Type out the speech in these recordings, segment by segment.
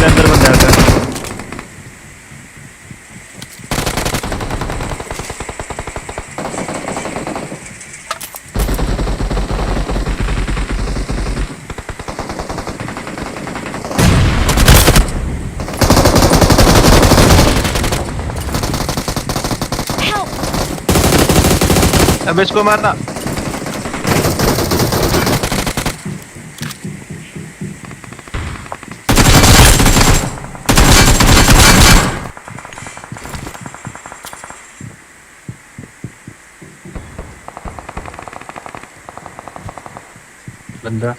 मेरे अंदर बंदा आता है। अब इसको मारना। बंदा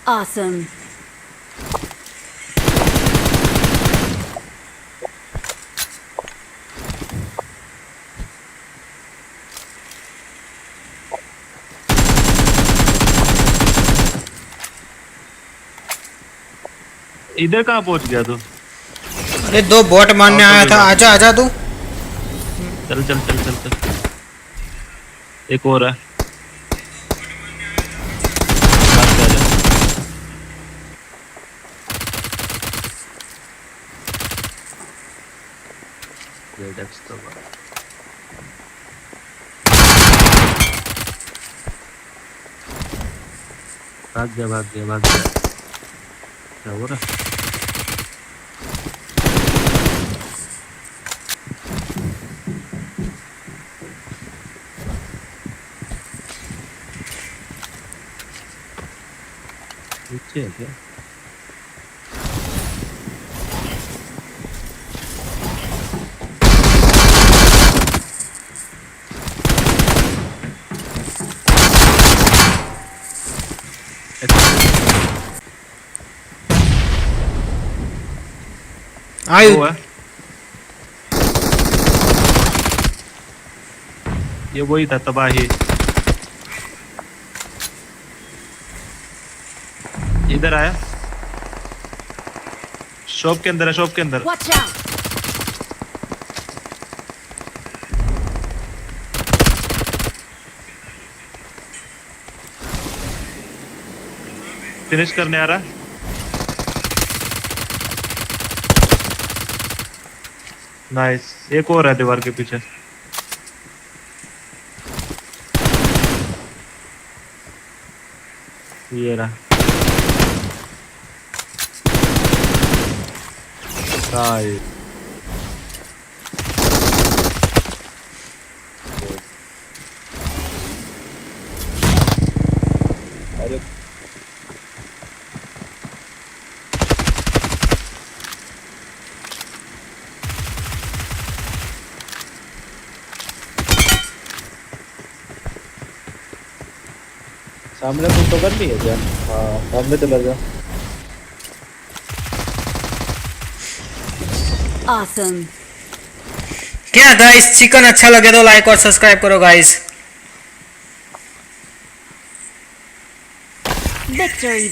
Awesome. इधर कहाँ पहुंच गया तू? अरे दो बॉट मारने आया था, आजा आजा तू। चल चल चल चल चल। एक और है। भाग के आजा। Redux तो भाग गया भाग गया भाग गया। क्या हो रहा? नीचे है क्या? आयु वो है। ये वही था तबाही। इधर आया। शॉप के अंदर है, शॉप के अंदर। Watch out. फिनिश करने आ रहा। नाइस। एक और है दीवार के पीछे। ये रहा। नाइस। अरे सामने कुछ तो कर नहीं है क्या? हाँ सामने तो लगा। Awesome. क्या गाइस, चिकन अच्छा लगे तो लाइक और सब्सक्राइब करो गाइस। Victory.